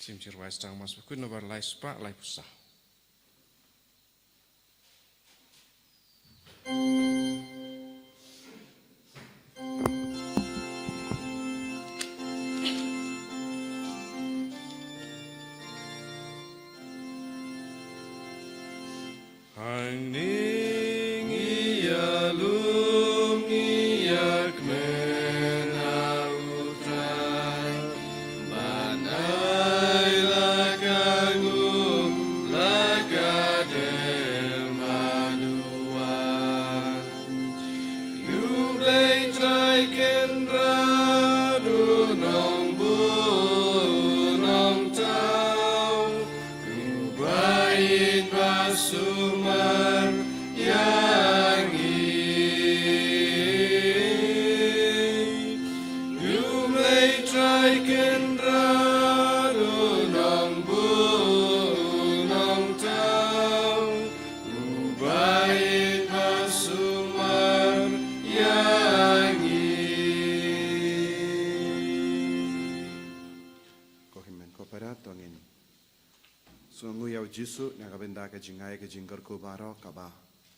Sim cirwai stang mas kun nobar lai spa lai pusah. Hangning ia lum ia kmena utrai manai lakangum lakadem aduan yublei trai kendra dunong bu nong tau kubain basumar yang yublei trai kendra dunong bu nong tau kubain basumar yang Kohimen kopara tongin. Sungu yau jisu nakabenda ka jingai ka jingkar ko baro kaba.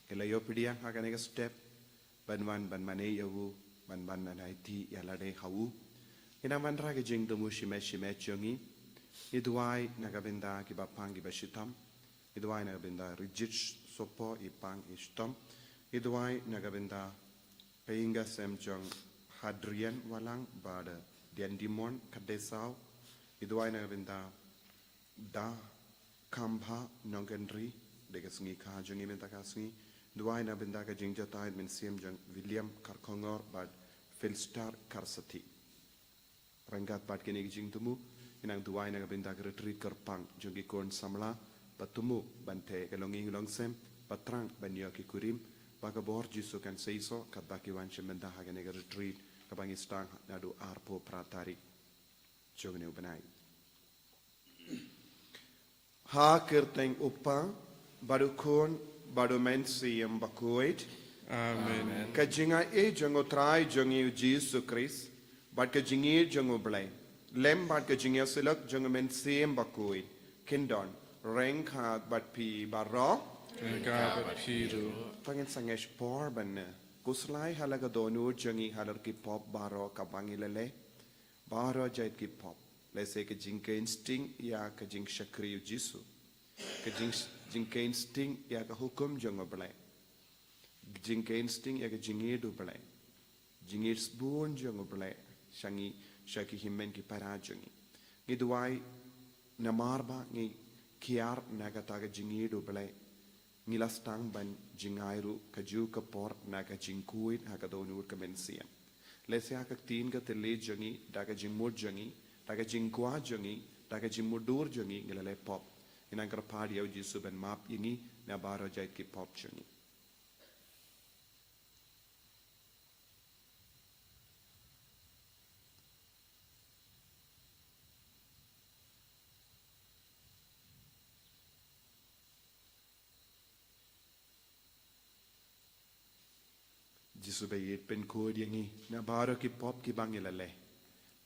Kelayo pidiang hakane ka step banwan banmane yawu banban nanaiti yalade hawu. Inaman ra ka jing tumu shime shime chongi. Iduai nakabenda ki bapang ki bashitam. Iduai nakabenda rijich sopo ipang ishtam. Iduai nakabenda peinga semjong hadrian walang bada diandimon kadesau. Iduai nakabenda da Kambha nonggendri degas ngi ka jongi menta kasngi duai na benda ka jingja taid min siem jong William Karkongor bad Philstar Karsati rangat bad kini jing tumu inang duai na benda ka retreat kerpang jongi kon samla patumu bante kalongi longsem patrang banyo ki kurim baga bor jisu kan seiso kabaki wan chemenda ha ka retreat kabangi stang nadu arpo pratari jogne ubanai Ha kirteng upa baru kon baru mensi yang bakuit. Amen. Kajinga jango try jangi Jesus Christ, but kajingi jango blay. Lem but kajinga silak jango mensi yang bakuit. Kindon rank hat but pi barro. Gabat piru. Pangin sangesh por banne. Kuslai halaga donu jangi halar ki pop barro kabangi lele. Barro jait ki pop. Lese ke jingke insting ya ke jing shakri jisu ke jingke insting ya ke hukum jongo belai jingke insting ya ke jingidu belai jingir sbun jongo belai shangi shaki himen ki parajongi ngiduai namarba ngi kiar nagata ke jingidu belai ngilastang ban jingairu kaju ke por naga jingkuit hakadonur ke mensiam lese ha ke tin ke tele jongi daga jingmud jongi daga jingkwa jongi daga jingmudur jongi ngelale pop inang kerpadi au jisu ben map ini na baro jait ki pop jongi jisu be yit pen ko yangi na baro ki pop ki bangilale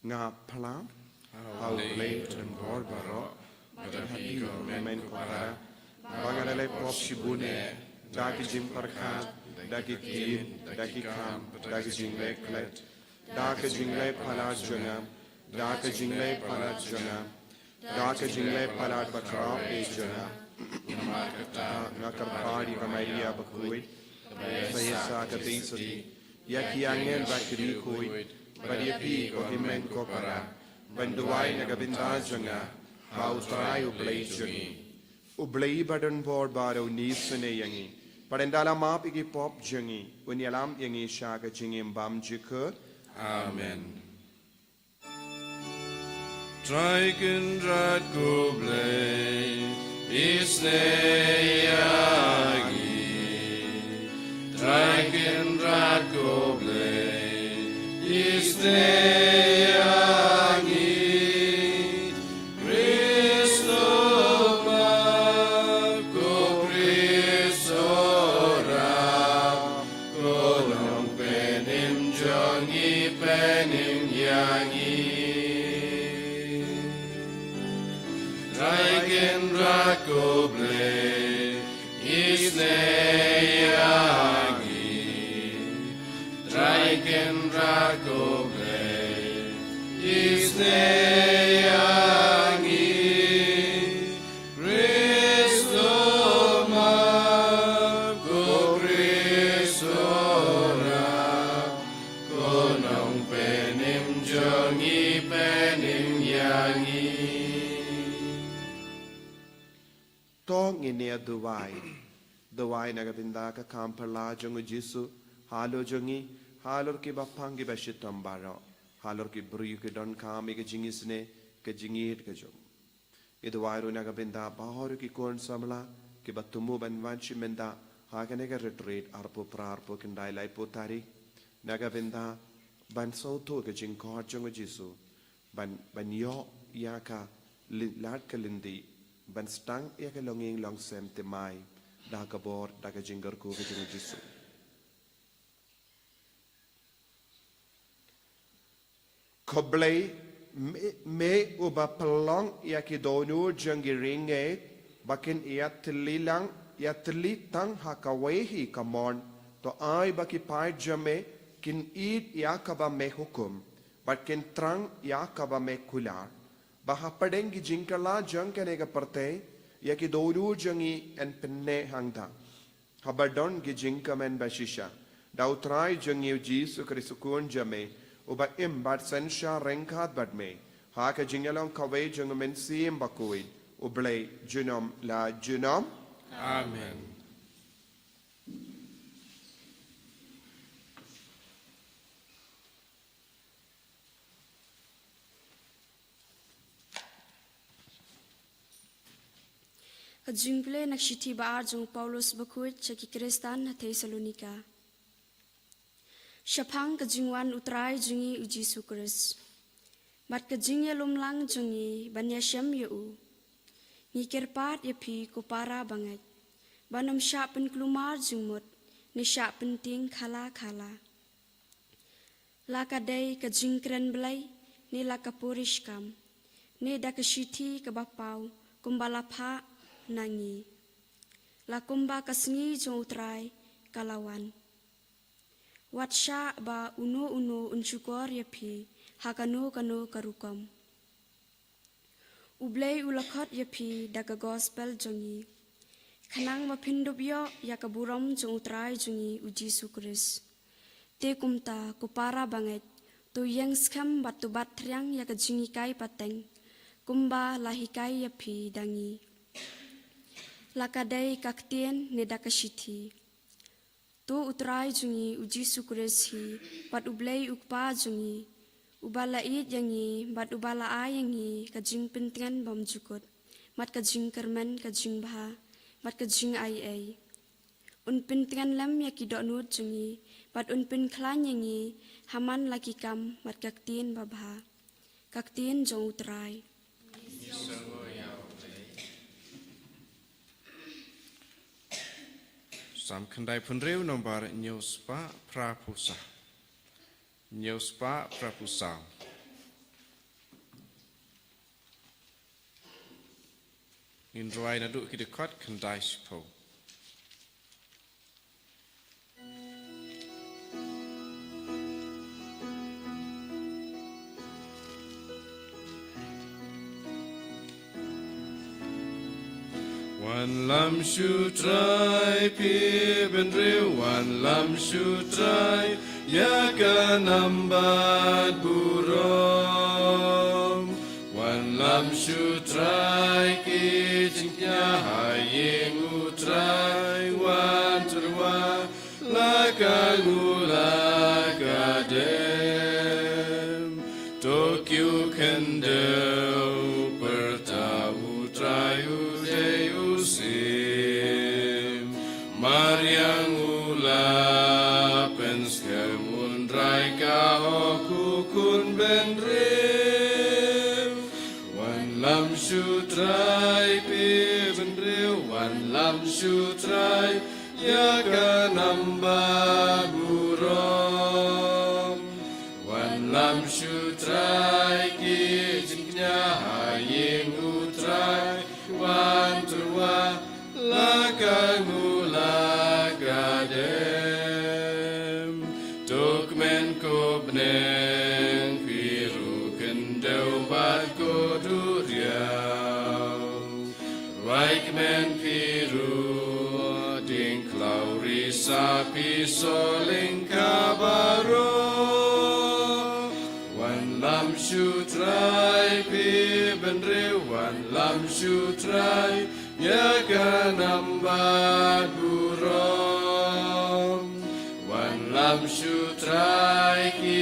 nga plang au late and borbaro hati men kopara bangalale pop shibune daki jim parkhat daki tin daki kam daki jingle klet daki jingle pala jona daki jingle pala jona daki jingle pala bakra e jona nakar party kamaria bakui sayasa kadisati yaki angel bakri koi bariapi ko himen kopara banduai nagabinda janga hautrai ublei jungi ublei badan bor baro nisune yangi padendala map igi pop jungi unyalam yangi shaga jingi mbam jikur Amen. Traiken drat goblei isneyagi Traiken drat goblei isneyagi Dragon Dragoblade Isneyangi Dragon Dragoblade Isneyangi Kristoma Ko Kristora Konong penim jongi penim yangi Tong inia Duwai nagabinda ka kampala jongu jisu halo jongi halor ki bapangi bashitam baro halor ki bruyu ki don kami ke jingisne ke jingit ke jong Iduwai ro nagabinda bahoru ki kon samla ki batumu banwanchi menda hagane ka retreat arpo prarpo kindai lai potari nagabinda ban sauto ke jingkor jongu jisu ban yo yaka lat kalindi ban stang ya ke longing long sem te mai da ka bor da ka jingar ko ke jingu jisu koblei me uba pelong ya ki donu jangi ringe bakin ya tlilang ya tlitang hakawehi kamon to ai baki pai jame kin eat ya kaba me hukum bakin trang ya kaba me kular Bahapadengi jingkala jang kanega parte yaki doru jangi en penne hangda habadon gi jinkamen bashisha dautrai jangi jisu krisukun jame uba imbat sensha renkat badme haka jingalong kawe jangamen sim bakuin ublay junom la junom Amen Kajungple nakshiti baar jung Paulus bakuit chaki Kristan na Thessalonika. Shapang kajungwan utrai jungi uji sukris. Bat kajungya lumlang jungi banya syam yu. Ngikirpat yapi kupara bangat. Banam syapen klumar jungmut ni syapen ting khala khala. Lakadai kajungkren belai ni lakapurishkam. Ni dakashiti kabapau kumbalapha nangi lakumba kasngi jongtrai kalawan watsha ba uno unsyukor yapi hakano kano karukam ublay ulakhat yapi daga gospel jongi khanang mapindubyo yakaburam jongtrai jongi uji sukris te kumta kupara banget to yang skam batubat triang yakajingi kai pateng kumba lahikai yapi dangi Lakadai kaktien nedakashiti. To utrai jungi uji sukuresi pat ublay ukpa jungi. Ubalait yangi bat ubala ayangi kajing pintingan bam jukut. Mat kajing kermen kajing baha. Mat kajing ay. Un pintingan lam yakidok nut jungi. Bat un pin klan yangi haman laki kam mat kaktien babaha. Kaktien jong utrai. Sam kandai punreu nombar nyospa prapusa. Nyospa prapusa. Indroai naduk kidekot kandai sipo. One lam shu trai pi benreu one lam shu trai yaka nambat burom one lam shu trai ki jingya hayeng utrai wan terwa laka gula kadem Tokyo kendeu pertau trai Maryang ula penskemun raika hokukun benreu Wan lam sutrai pi benreu Wan lam sutrai yaka namba burom Wan lam sutrai ki jingnya hayeng utrai like men piru ding clarisa pisoling kabaro wan lam shu trai pi benre wan lam shu trai ya kanambat burom wan lam shu trai ki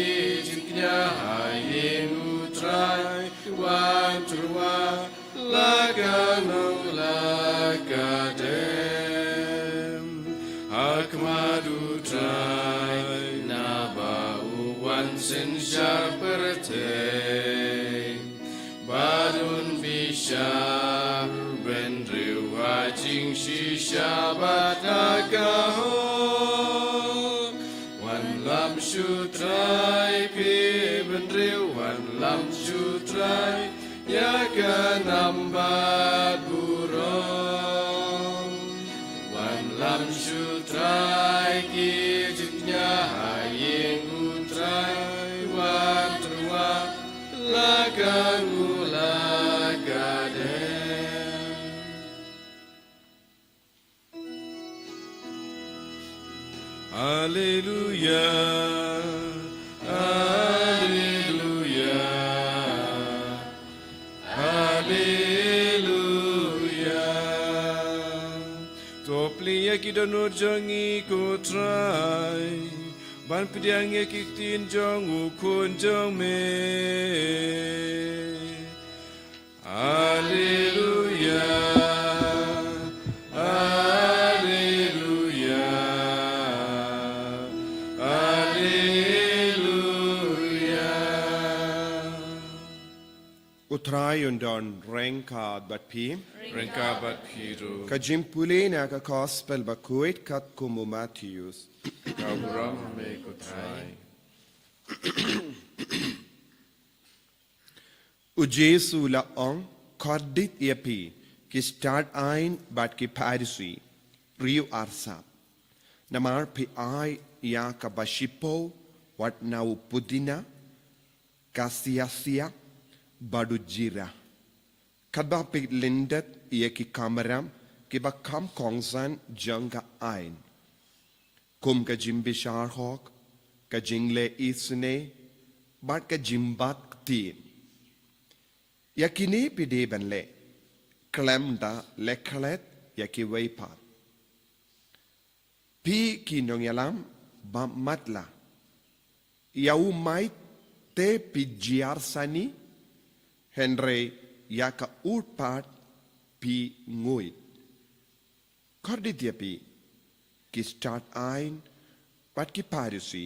jiknya hayin utrai wan turwa laganong lagadem hakmadu trai nabau wan sen sharperte badun bisha bendru hajing shisha batakaho wan lam shutrai pi bendru wan lam shutrai ya kanambat burong wan lam shutrai ki jitnya hayin utrai wan terwa lagan ulagade Hallelujah Hallelujah Hallelujah. Topli kita nurjangi ko try. Ban pidiang kitin jong ukun jong me. Hallelujah. Hallelujah. Hallelujah. Utrai undon rengka bat pi. Rengka bat piru. Ka jimpule na ka gospel ba kuit kat kumu Matthews. Kau ram me ko try. U Jesu la ong kordit iapi ki start ein bat ki parisi riu arsap. Namar pi ai ya ka bashipo wat nau pudina kasiasia badu jira. Kadba pi lindet ia ki kameram ki ba kam kongsan janga ein. Kum ka jimbishar hok ka jingle isne bat ka jimbat tin. Yakini pide benle klemda lekhalet yaki weipat. Pi kinong yalam ba matla. Yau mai te pijiar sani Henry yaka urpat pi nguit. Kordit yapi ki start ein pat ki parisi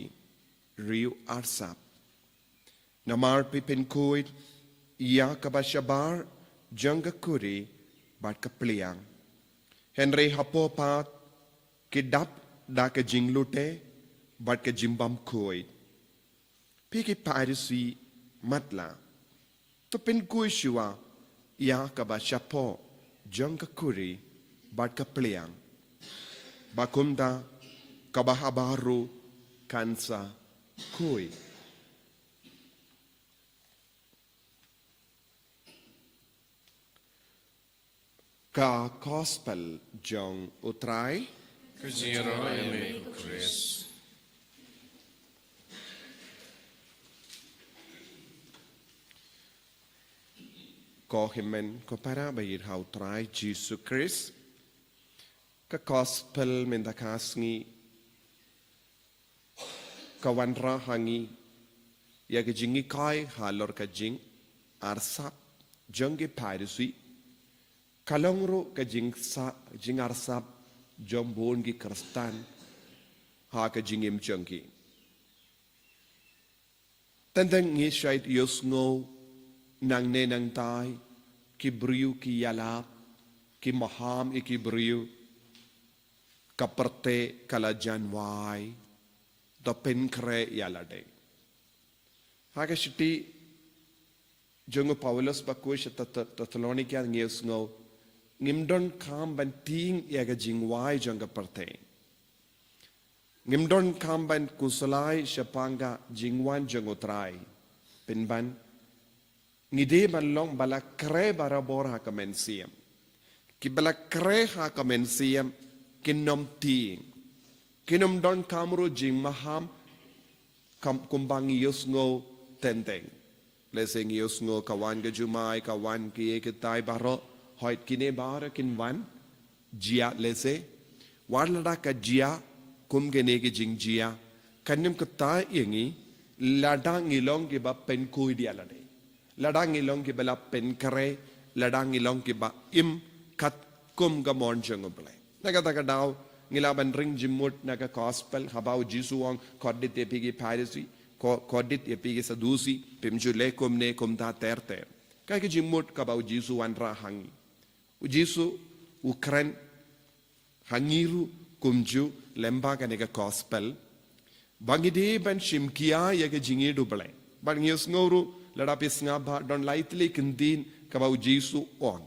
riu arsap. Namar pi penkuit ia kabashabar janga kuri bat kapliang. Henry hapopat ki dap da ka jinglute bat ka jimbam kuit. Pi ki parisi matla. To penkui shua ia kabashapo janga kuri bat kapliang. Bakumda kabahabaru kansa kui. Ka gospel jong utrai Kujiro eme ko Chris. ko himen ko para bayir hau trai Jesus Christ ka gospel mendakasngi ka wanra hangi ya ka jingi kai halor ka jing arsap jonge pairisi kalongro ka jing arsap jombon gi kristan ha ka jingim jongi tandang ngi shait yosngo nang ne nang tai ki briu ki yalap ki maham iki briu kaperte kala janwai do penkre yalade haga shiti jongo Paulus bakush Thessalonica ngiusngo ngimdon kam ban ting yaga jingwai jonga parte ngimdon kam ban kusalai shapanga jingwan jongo trai penban ngide ban long bala kre barabor ha kamensiam Kibala kreha kamensiam kinom tiing. Kinom don kamru jing maham kumbang yus ngo tenteng. Leseng yus ngo kawan ke jumai kawan kie ketai baro hoit kine bara kinwan jia lese warlada ka jia kum gene ke jing jia kanim ketai yengi ladang ilong ke ba pen kui dia lade. Ladang ilong ke bala pen kare ladang ilong ke ba im kat kum gamon jengobele. Nagata daw ngilaban ring jimut naga gospel habau jisuang kodit epigi piracy kodit epigi sadusi pimju lekum ne kum ta terter. Kaya ke jimut kabau jisu wanra hangi. Ujisu ukren hangiru kumju lemba kanega gospel. Bangide ban shimkia yaga jingi dubele. Bang yus ngoru ladapis ngaba don lightly kindin kabau jisu on.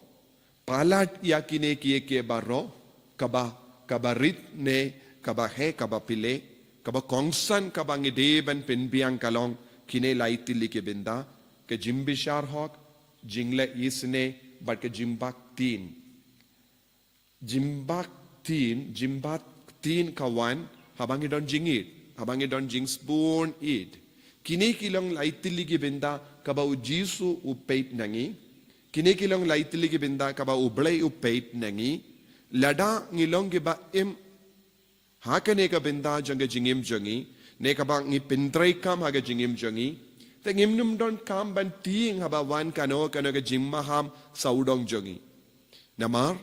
Palat yakine kie ke baro kaba kabarit ne kaba he kaba pile kaba kongsan kaba ngide ban pinbiang kalong kine lightly ke benda ke jimbishar hok jingle isne but ke jimbak tin kawan habangi don jingit habangi don jing spoon it kine kilong lightly ke benda kaba ujisu upeit nangi kine kilong lightly ke benda kaba ublay upeit nangi lada ngilong ke ba im hakane ka benda janga jingim jangi ne ka ba ngi pintray kam haga jingim jangi te ngimnum don kam ban tiing haba wan kano ka jimmaham saudong jangi namar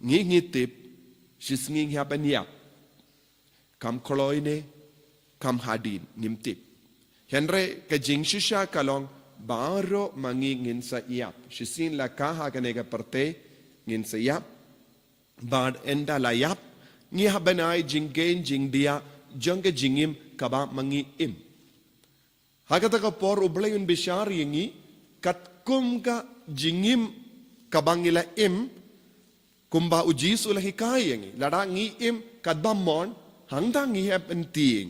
ngi tip sisnging haban ya kam koloine kam hadin nimtip henre ka jingshisha kalong baro mangi ngin sa iap sisin la ka hakane ka parte ngin sa iap bad enda layap ngi habanai jingen jingdia jangga jingim kaba mangi im hakata ka por ublayun bishar yengi katkum ka jingim kabangila im kumba ujis ula hikai yengi lada ngi im kadbamon hangda ngi hap enting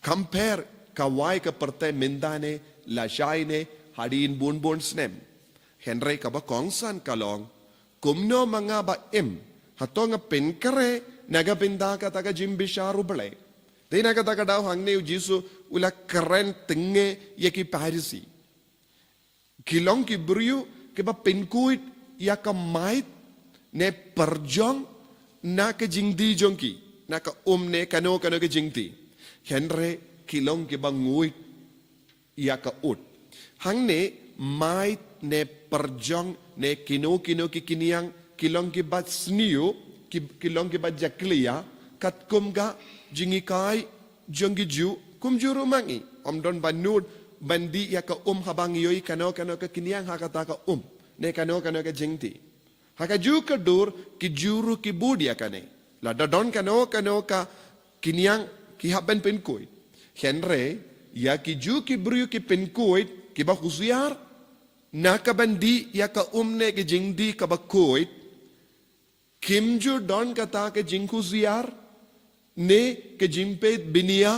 compare kawai ka parte mendane la shaine hadin bun snem henry kaba kongsan kalong kumno mga ba im hato nga penkare naga pinda ka taga jimbisharu bale de naga taga daw hangne ujisu ula karen tenge yaki parisi kilong ki briu ke ba penkuit ya ka mait ne perjong na ka jingdi jongki na ka ne kano ke jingti henre kilong ki ba nguit ya ka ut hangne mait ne perjong ne kino ki kiniang kilong ki bat sniu kilong ki bat jaklia kat kumga jingikai jongiju kumjuru mangi omdon banud bandi ya ka habang yoi kano ka kiniang hakata ka ne kano ka jingti haka ju ka dur ki juru ki budia kane la dadon kano ka kiniang ki haban penkoi henre ya ki ju ki bru ki penkoi ki ba husiar nakabandi ya ka ne ke jingdi ka bakoit kimju don kata ke jingku ziar ne ke jimpet binia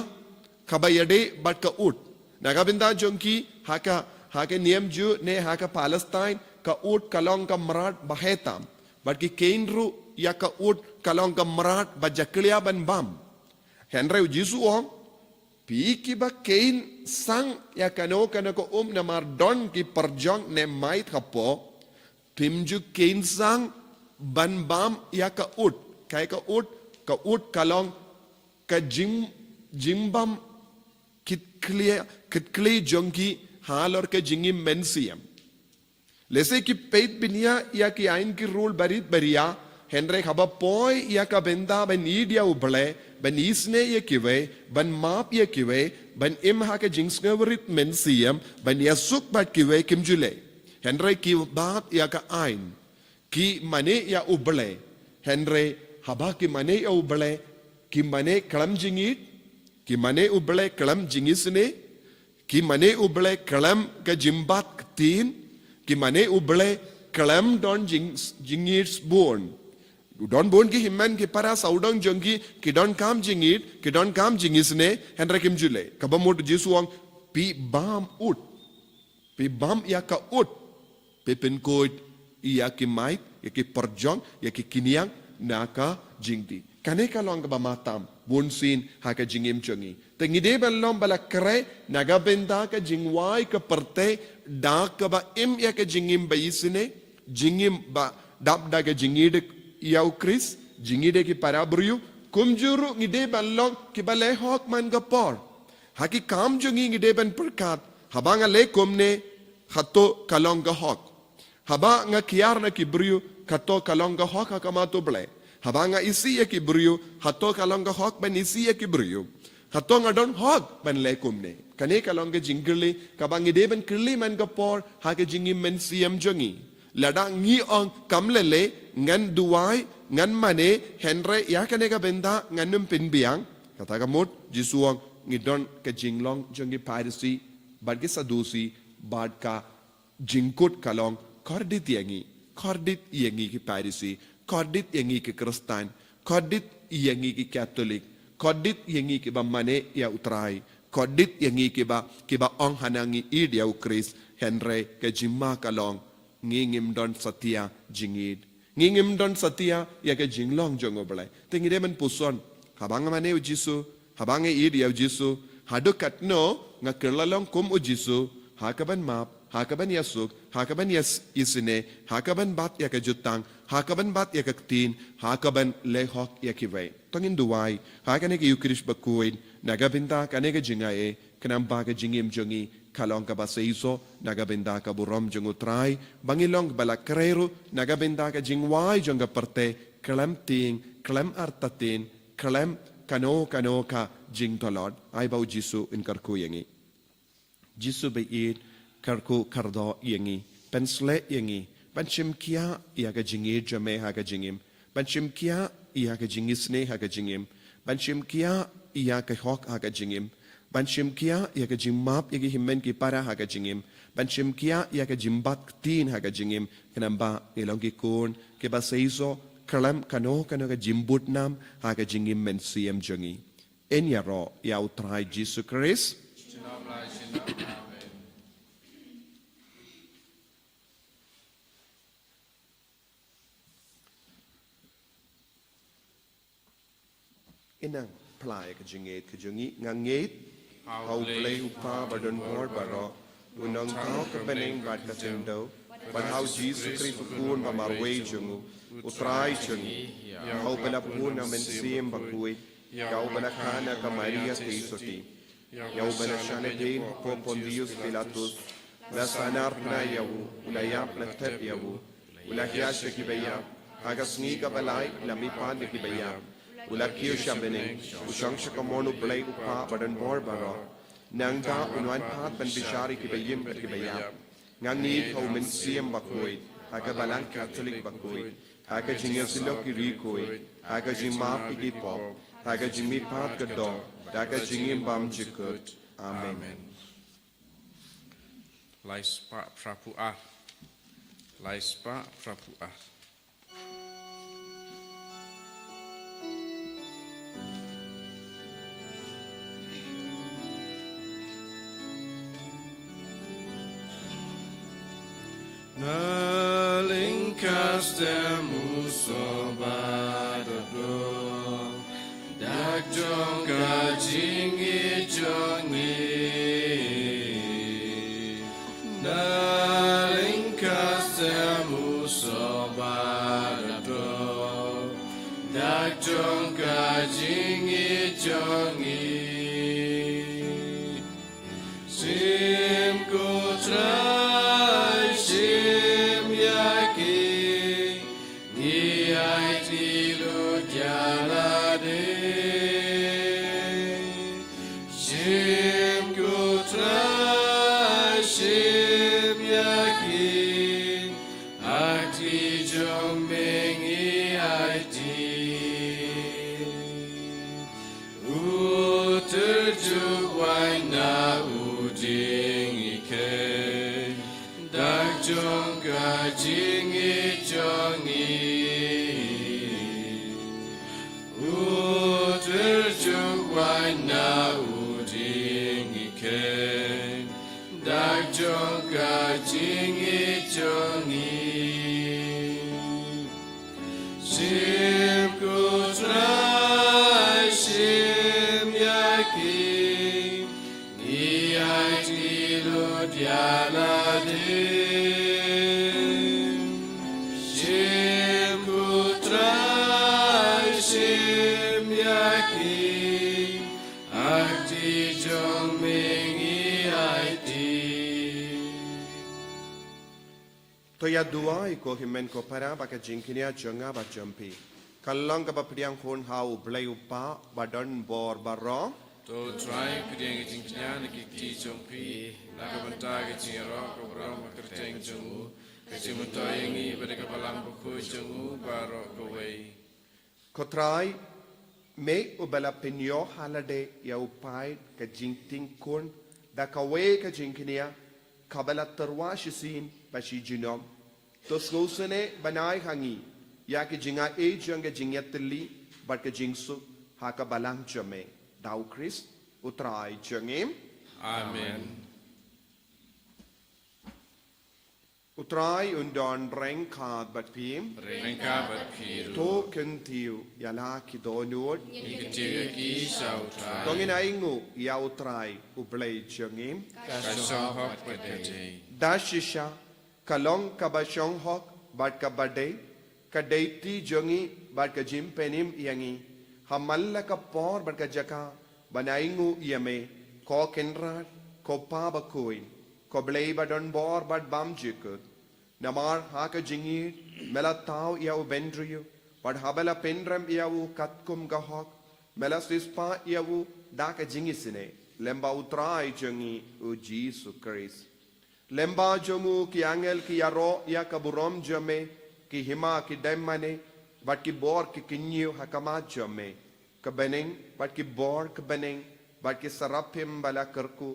kabayade bat ka ut nakabinda jongki haka niyam ju ne haka Palestine ka ut kalong ka marat bahetam bat ki keinru ya ka ut kalong ka marat bajaklia ban bam henry jisu ong pi ki ba kein sang ya kano ko namar don ki perjong ne mait kapo pimju kein sang ban bam ya ka ut kai ka ut kalong ka jimbam kitkli jongki halor ke jingim mensiam lese ki peit binia ya ki ain ki rule barit baria henry haba poi ya ka benda ben idia uble ban isne ye kiwe ban map ye kiwe ban im ha ka jingsngerit mensiam ban yasuk bat kiwe kimjule henry ki bat ya ka ain ki mane ya uble henry haba ki mane ya uble ki mane kalam jingit ki mane uble kalam jingisne ki mane uble kalam ka jimbat tin ki mane uble kalam don jingits born don bon ki himman ki para saudong jongki ki don kam jingisne henry kimjule kabamot jisuang pi bam ya ka ut pe penkoit ia ki mai ia ki perjong ia ki kiniang naka jingdi kane ka long ba matam bunsin ha ka jingim chongi tengi de ban lom bala kre naga benda ka jingwai ka perte da ka ba im ia ka jingim ba isine jingim ba dab da ka jingide iau kris jingide ki parabru kumjuru ngide ban long ki bale hok man ga por haki kam jongi ngide ban perkat habanga le komne hato kalonga hok haba nga kiar na ki bru kato kalonga hok ka ma to ble habanga isi ya ki bru hato kalonga hok ban isi ya ki bru hato nga don hok ban le komne kane kalonga jingli kabangi de ban kirli man ga por haki jingi men siam jongi lada ngi on kamlele ngan duwai ngan mane henre ya kane ga benda nganum pinbiang kata ka mot jisuang ngidon ka jinglong jongi pairisi badge sadusi bad ka jingkut kalong kordit yangi ki pairisi kordit yangi ki kristan kordit yangi ki katolik kordit yangi ki ba mane ya utrai kordit yangi ki ba ong hanangi id ya ukris henre ka jimma kalong ngingim don satia jingid ngingim don satia ya ka jinglong jongoblai tingide man puson habang mane ujisu habang id ya ujisu hadukat no nga kerlalong kum ujisu hakaban map hakaban yasuk hakaban yas isine hakaban bat ya ka jutang hakaban bat ya ka tin hakaban lehok ya kiwai tongin duwai hakane ki ukrish bakuin nagabinda kane ka jingae kanamba ka jingim jongi kalong ka baseiso nagabinda ka burom jongutrai bangilong balakrero nagabinda ka jingwai jonga parte kalam ting kalam artatin kalam kano ka jing tolod ai bau jisu in karku yangi jisu be it karku kardo yangi pensle yangi panchim kia ya ka jingi jame ha ka jingim panchim kia ya ka jingisne ha ka jingim panchim kia ya ka hok ha ka jingim panchim kia ya ka jimmap ya ka himmen ki para ha ka jingim panchim kia ya ka jimbat tin ha ka jingim kanamba ilong ki kun ke ba seiso kalam kano ka jimbut nam ha ka jingim men siem jongi en ya ro ya utrai Jesus Christ inang plai ka jinget ka jongi nganget how play upa badon bor baro unong tao ka beneng bad ka tendo but how Jesus Christ pun mamarwe jongu utrai jongi how bala pun na men siem bakui Yau bala kana ka Maria Teisoti. Yau bala shane din po Pontius Pilatus. La sanar na yawu, ulayap na tep yawu. Ulakias na kibaya. Hagas ni ka balay, lamipan na kibaya. Ulakiyo siya bening. Usang siya kamono blay upa badan bor baro. Nangga unuan pat ban bishari kibayim at kibaya. Ngang ni kau mensiyam bakuy. Haga balang Catholic bakuy. Haga jingil silok kirikoy. Haga jimap ikipop. Haga jimi pat kedo, daga jingim bam jikut. Amen. Laispa prapuah. Laispa prapuah. Nalingkas temus sobadado. Dagjong kajingi jongi Nalingkas temu sobadado Dagjong kajingi jongi Sim kutrai sim yaki Niai tilu jalade Jong ka jing i jongi Shim kutrai shim yakim Iyai tilud yaladim Shim kutrai shim yakim Akti jong ming iyai ti To ya duai ko himen ko para baka jingkinia jonga ba jumpi. Kallang ka ba priang khon hau blai upa ba don bor ba ro. To try pideng jing knya ki ti jong pi na ka banta ke jing ro ko bro ma kerteng jong ke jing mo toyengi ba de ka palang ko ko jong ba ro ko wei. Ko try me u bala pinyo halade ya upai ka jingting kon da ka we ka jingkinia kabala terwa shisin ba shi jinom. To skosene banai hangi ya ki jinga e jonga jingyatli ba ka jingsu ha ka balang jome. Dau Christ utrai jengim. Amen. Utrai undon reng kad bat pim. Rengka bat piru. To kentiu yala ki donut. Ikitiga ki sau trai. Tongin aingu ya utrai ublay jengim. Kasong hok pagkajay. Dashisha kalong kabashong hok bat kabade. Kadaiti jengi bat kajim penim yangi. Hamalla ka por bat ka jaka banaingu yame ko kenrat ko pa bakuin ko blei badon bor bat bam jikut namar ha ka jingi mela tau ya u bendriyu bat habala penram ya u katkum ga hok mela sispa ya u da ka jingi sine lemba utrai jengi u Jesus Christ lemba jomu ki angel ki yaro ya kaburom jame ki hima ki demmane bat ki bor ki kinyu hakama jame kebening bat ki bor kebening bat ki sarapim bala kerku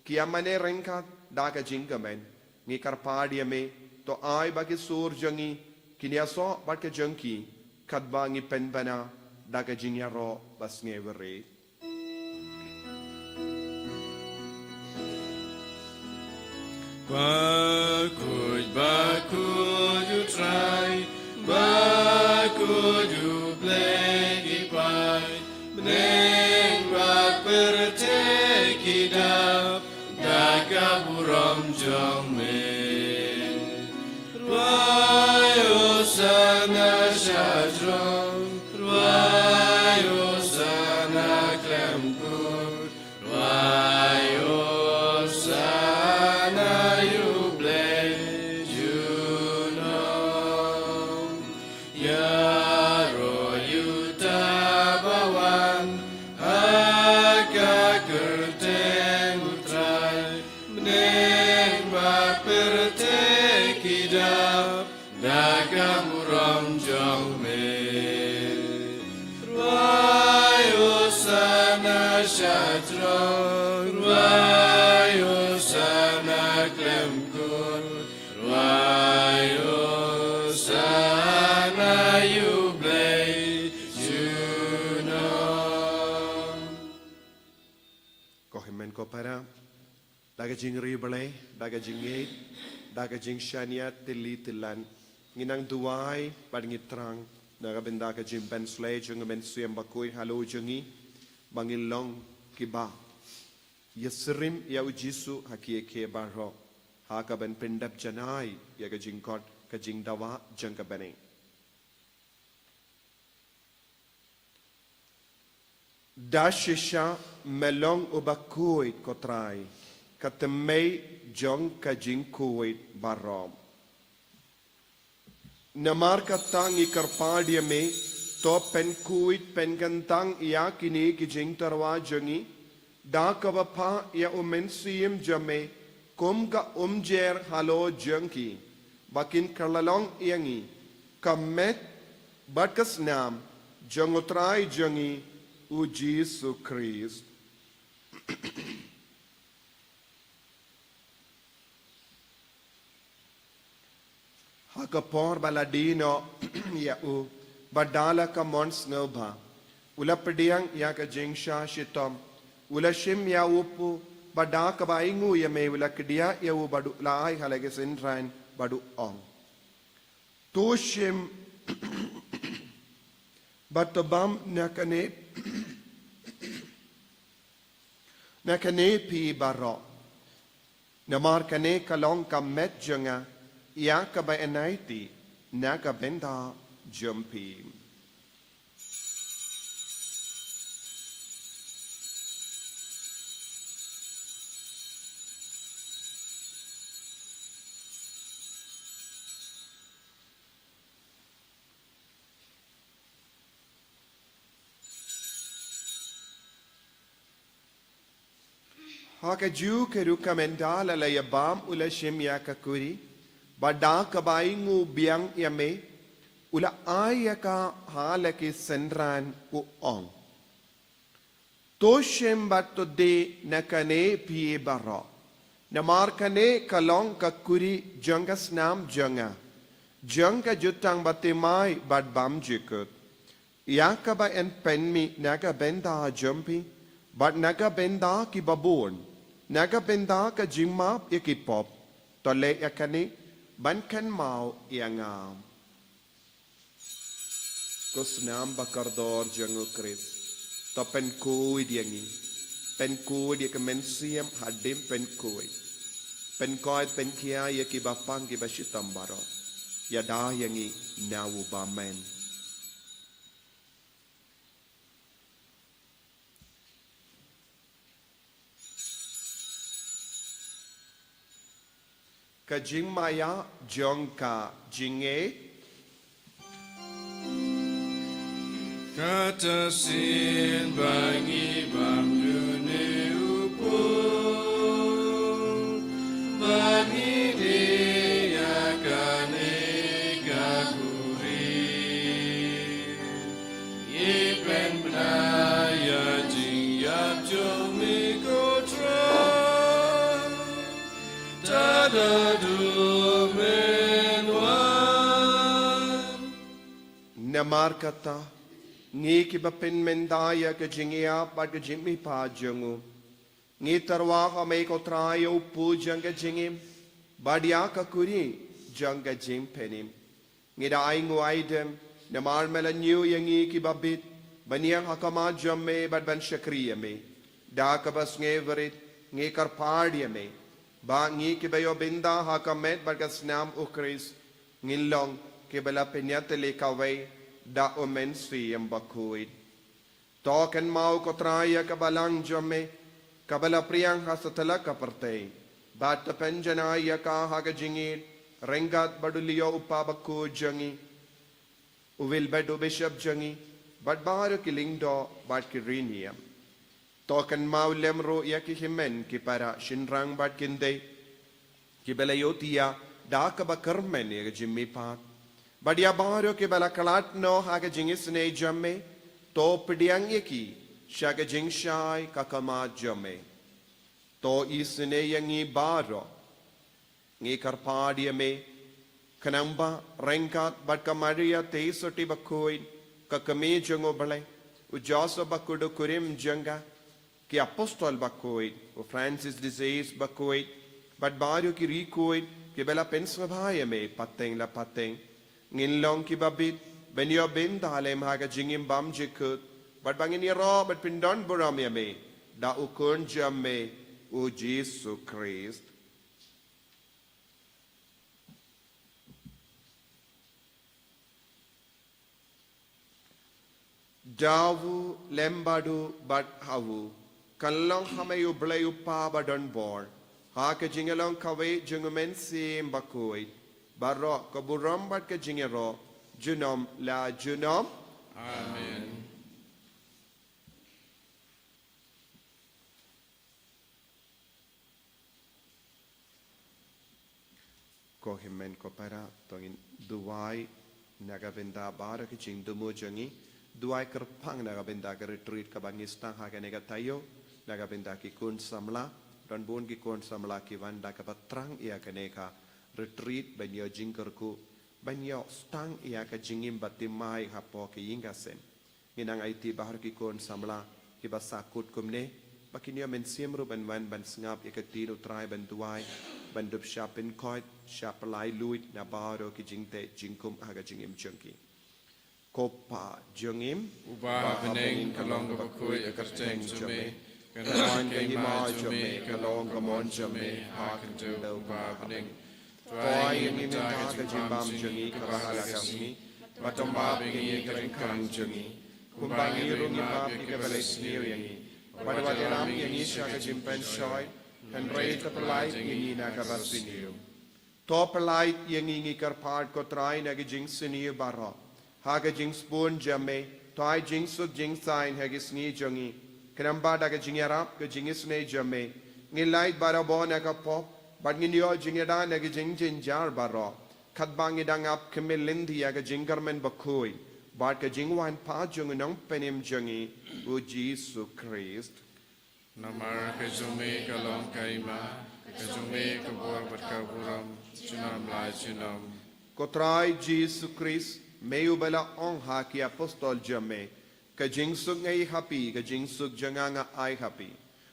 ki amane rengkat da ka jingamen ngi karpadia me to ai ba ki sur jangi kinia so bat ka jangki kadba ngi penbana da ka jinya ro bas ngevere Bakud you try, bakud you play by, Bneng bak bertekidap, daga buram jome. Ruayo sana shadron, ruayo sana klemkur, ruayo sana yuble junom. Yaro yutabawan, aga kerteng utrai, Bneng bak bertekidap, daga muram jome. Ruayo sana shatron, ruayo sana klemkur, ruayo sana yuble junom. ko himen ko para daga jing ribale daga jingate daga jing shania tili tilan nginang duai bat ngitrang daga benda ka jim ben slay jung ben siem bakoi halo jungi bangil long kiba yasrim ya ujisu hakie ke barho ha ka ben pendap janai ya ka jing kot ka jing dawa jang ka bene dashisha melong ubakoi kotrai katemei jong ka jing kuwait barom namar katang ikarpadia me to pen kuit pen gantang ya kini ki jing tarwa jongi da kabapa ya umensiim jame kum ka umjer halo jongki bakin karlalong yangi kamet batkas nam jongotrai jongi u Jesus Christ Hakapor baladino ya u badala ka mons ngobha ulapdiang ya ka jingsha shitom ulashim ya upu badaka baingu ya me ulakdia ya u badu lai halage sinrain badu ong tushim batabam nakane pi baro namar kane kalong kamet janga ya ka ba enaiti naga benda jumpi Haka ju keruka mendala la yabam ula shimya kakuri bada kabaingu biang yame ula ayaka halaki senran uong toshem batto de nakane pie baro namarkane kalong kakuri jangas nam janga janga jutang batimai bad bam jikut yakaba en penmi naga benda jumpi but naga benda ki babon naga benda ka jingma yakipop tole yakani bankan mau yangam kusnam bakardor jangu kris to pen kui diangi pen kui dia kemensiam hadim pen kui pen koi pen kia yakibapang ki bashitam baro yada yangi nawu bamen ka jing maya jong ka jinge Kata sin bangi bam dune upo bangi dia kane kakuri yepen blaya jing yap jong mi kotra tada du menwan namar kata ngi ki bapin mendaya ka jingia pat ka jimmi pa jangu ngi tarwa ka me ko trayo pu janga jingim badia ka kuri janga jim penim ngi da aingu aidem namar mela new yangi ki babit baniang hakama jamme bad ban shakriya me da ka bas nge verit ngi kar pardiya me ba ngi ki bayo binda hakamet bad ka snam ukris ngilong ki bala penyatele kawai da omen siyam bakuid token mau kotraya kabalang jome kabala priyang hasatala kaparte bat penjanaya ka hagajingit rengat badulio upa baku jangi uwil bedu bishop jangi bat baru kilingdo bat kiriniam token mau lemro yaki himen ki para shinrang bat kinde ki belayotia da kabakarmen ya jimmi pat Badia baro ke bala kalat no haga jingis ne jamme to pidiang yeki shaga jing shai kakama jamme to isne yangi baro ngi karpadia me kanamba renkat bat kamaria te soti bakoi kakame jango bale ujaso bakudo kurim janga ki apostol bakoi o Francis disease bakoi bat baro ki rikoi ke bala pensvaya me pateng la pateng Ngilong ki babit benyo bin dalem haga jingim bam jikut bat bangin ro bat pindon buram yame da ukun jamme u Jesu Christ dawu lembadu bat hawu kalong hamayu blayu pa badon bor haga jingelong kawe jungumen sim bakoi Barok kaburam bat ke jingero junom la junom Amen ko himen ko para tongin duai nagabenda bara ki jing dumo jangi duai kerpang nagabenda ke retreat ka bangistang ha nega tayo nagabenda ki kun samla dan bon ki kun samla ki wanda ka patrang ia kaneka retreat banyo jingkerku banyo stang ia ka jingim batimai hapo ki yingasen nginang IT bahar ki kon samla ki basakut kumne bakinyo men siemru ban wan ban sngap ikatino try ban duai ban dup shapin koit shapalai luit na baro ki jingte jingkum haga jingim chunki Kopa jengim Ubah bening kalong kapakui akerteng jume. Kenaan kaima jume kalong kamon jume hakan tu ubah bening. Tuai yang minta kejimbam jengi kebahala kami. Matomba bengi keringkang jengi. Kumbangi rumah pikabalis niu yangi. Pada wadalam yang isya kejimpan shoy. Henry terpelai yang nagabasiniu. To pelai yang ingi kerpart kotrai nagijing siniu barok. Haga jing spoon jamme, toy jing suk jing sign hagis ni jongi. Kenamba daga jing yarap ke jingis ne jamme. Ngilait barabo naga pop, but nginyo jing yada naga jing jing jar baro. Katbang idang ap kemilindi yaga jing garmen bakui. But ka jing wan pa jung nong penim jongi, u Jesu Christ. Namar kejume kalong kaima, kejume kabur berkaburam, junam lai junam. Kotrai Jesu Christ. Mayu bala ong haki apostol jame ka jingsuk ngai happy ka jingsuk janganga ai happy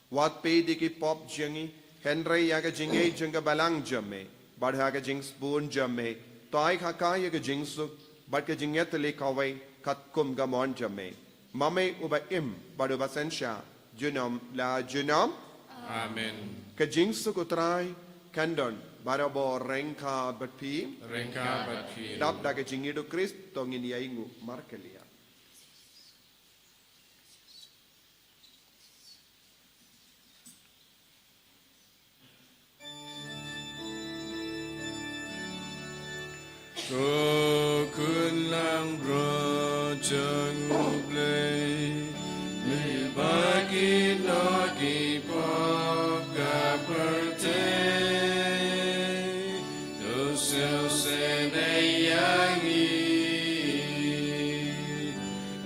wat pe diki pop jangi henry ya ka jingai janga balang jame badha ka jings spoon jame tai khaka ya ka jingsuk bad ka jinget le kawai kat kum ga mon jame mame uba im badu basensha junam la junam Amen. ka jingsuk utrai kandon barabo rengka batpi Rengka batki. dap daga jingido Christ tongin yaingu markelia. Ko kun lang bro jang play. Mi bagi lagi pop ka perte. Do se ne yangi.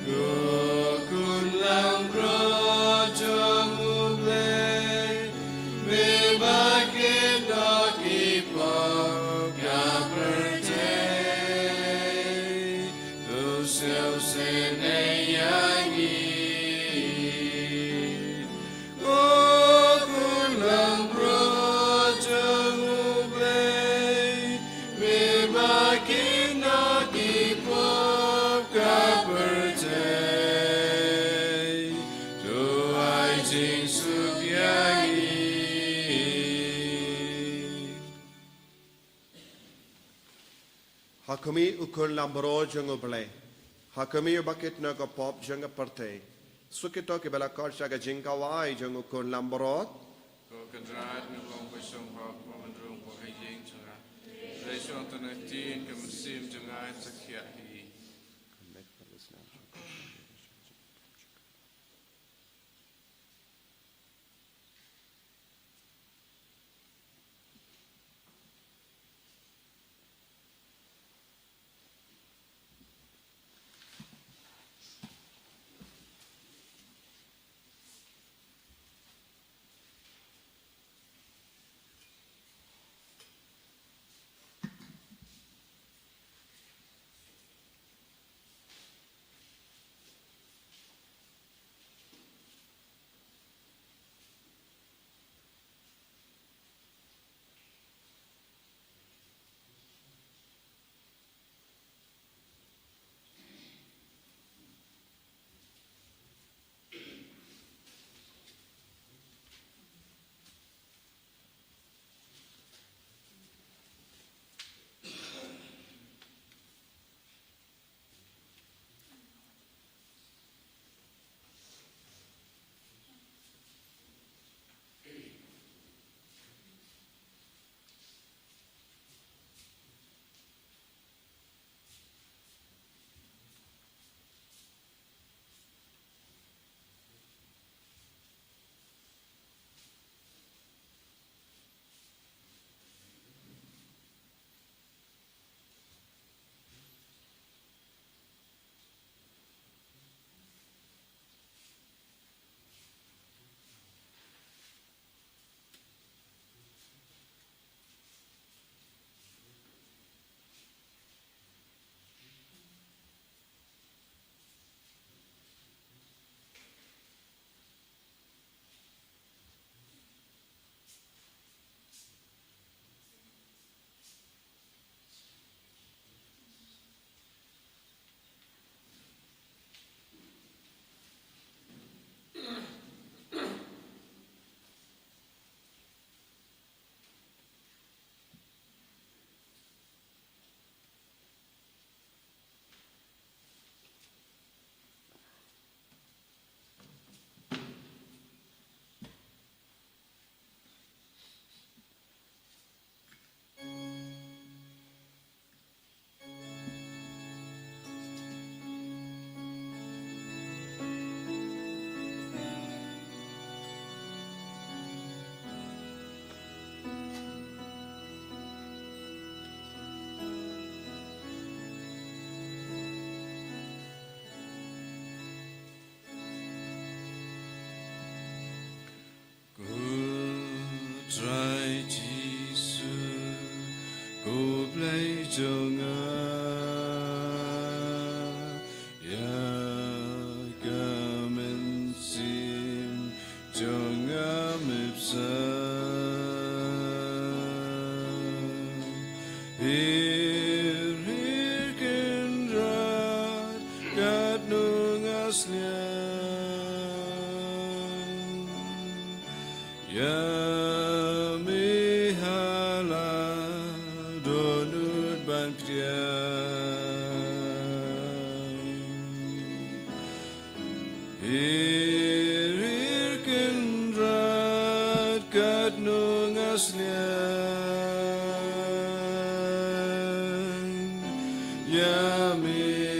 Ko kun lang bro jang play. Mi bagi lagi pop ka perte. Do se ne yangi. Hakami ukul lambro jango ble. Hakami bakit na ka pop janga parte. Sukito ke bala korsha ga jinga wai jango ukul lambrot. Ko kendraad ng long pasong pop pamandrong po kay Jing Chunga. Resyon tanatin kamusim Chunga sa kiyahi. trai Giêsu cô plei trong ya kamen sim trong mep sa Hier kendrat kat nungasnya ya mihala donut bangkria Hier kendrat kat nungasnya ya mihala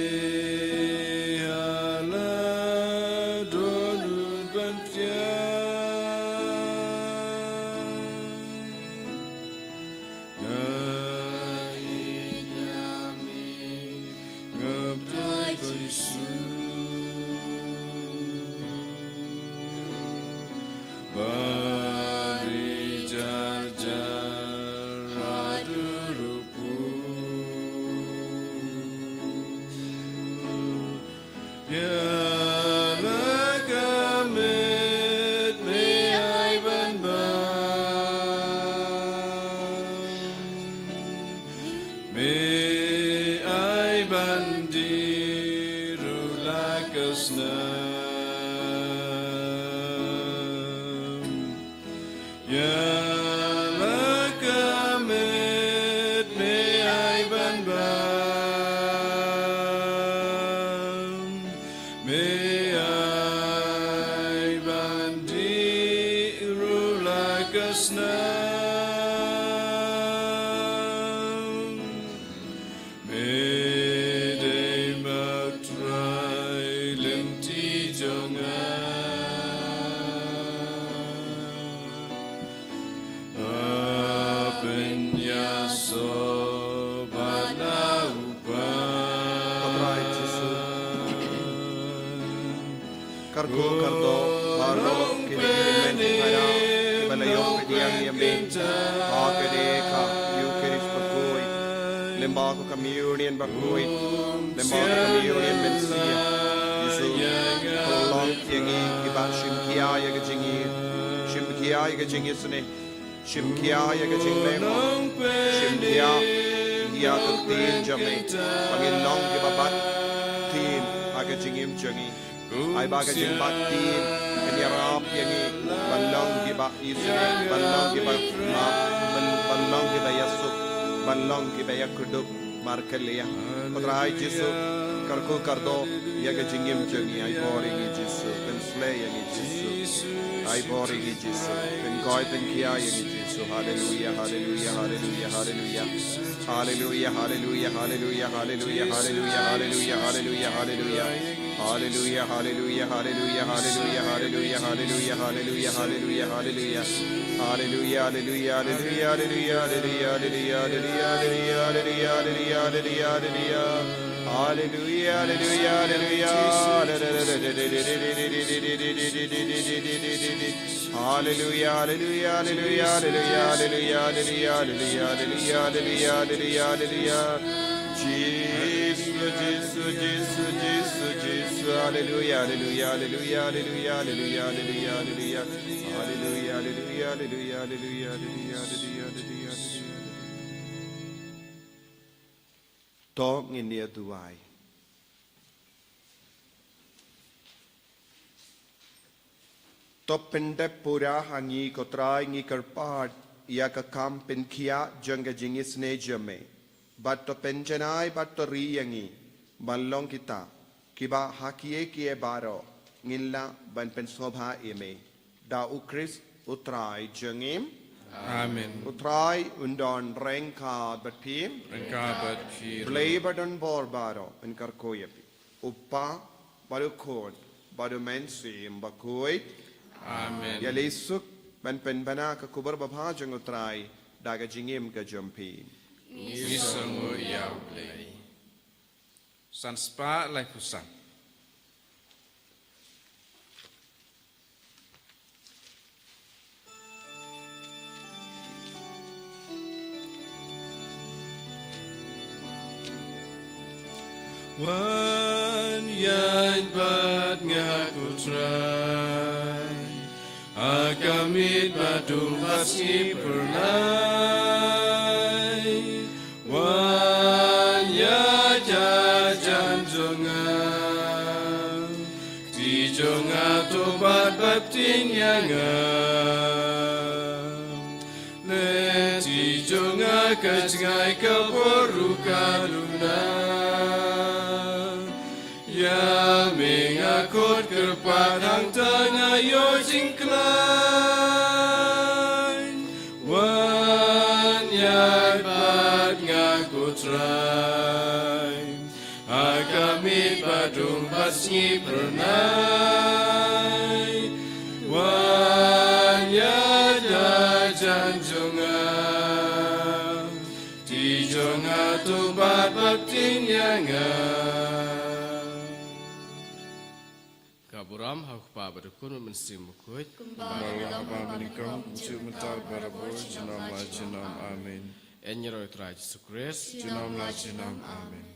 donut bangkria Bari jar jar radurupu Ya lakamit me ai ban Me ai ban diru lakasna Ya lakamit me ai ban Me ai ban diru lakasna Me dei matrai limti jonga Penyaso banaupa Patrai Giêsu karko kardo baro kini hara balayo pediang yamin akade ka eucharist bakoi lemba ko communion bakoi lemba ko communion mensia Giêsu kolong yengi kibashim kia ya gajingi shim kia ya gajingi sune shim kia ya gajingi shim kia ya tin jame pangilong kibabat tin agajingim jangi ai ba gajing batin kenyarap yangi balong kiba isune balong kiba balong kiba yasuk balong kiba yakuduk markelia Patrai Giêsu karko kardo ya gajingim jangi ai boring Giêsu pensle yangi Giêsu ai boring Giêsu penkoi penkia yangi Giêsu hallelujah hallelujah hallelujah hallelujah hallelujah hallelujah hallelujah hallelujah hallelujah hallelujah hallelujah hallelujah Hallelujah, hallelujah, hallelujah, hallelujah, hallelujah, hallelujah, hallelujah, hallelujah, hallelujah. Hallelujah, hallelujah, hallelujah, hallelujah, hallelujah, hallelujah, hallelujah, hallelujah, hallelujah, hallelujah. Hallelujah, hallelujah, hallelujah. Hallelujah, hallelujah, hallelujah, hallelujah, hallelujah, hallelujah, hallelujah, hallelujah, hallelujah, hallelujah. Jesus, Jesus, Jesus, Jesus, Jesus, hallelujah, hallelujah, hallelujah, hallelujah, hallelujah, hallelujah, hallelujah, hallelujah, hallelujah, hallelujah, hallelujah, hallelujah, hallelujah, hallelujah. To nginia duai. To pende pura hangi kotrai ngi karpat ia ka kam penkia janga jingis ne jame. Bato penjanai bato riyangi balong kita kiba hakie kie baro ngilla ban pensobha eme da ukris utrai jengim Amen utrai undon rengka batpim Rengka bat pir play badon bor baro en karkoyapi uppa balukon bado mensim bakoit Amen ya lesuk ban penbana ka kubar babha jeng utrai daga jingim ka jompi Isangu yau play San spa lai pusan Wan yan bat ngaku try Akamit badung pasti pernah Wan ya jajan jongan Di jongan tobat baptin yang Le di jongan kejngai keporukan lunan Ya mengakut kerpadang tengah yo jingklain Wan ya bat ngakut rai Akamit badung basngi pernai Wan ya jajan jongan Di jongan tubat baktin yangan Kaburam hakpa berkun mensi mukut Kembali dalam menikam cuk mental barabos jenam la jenam amin Enyero Yesus Kristus jenam la jenam amin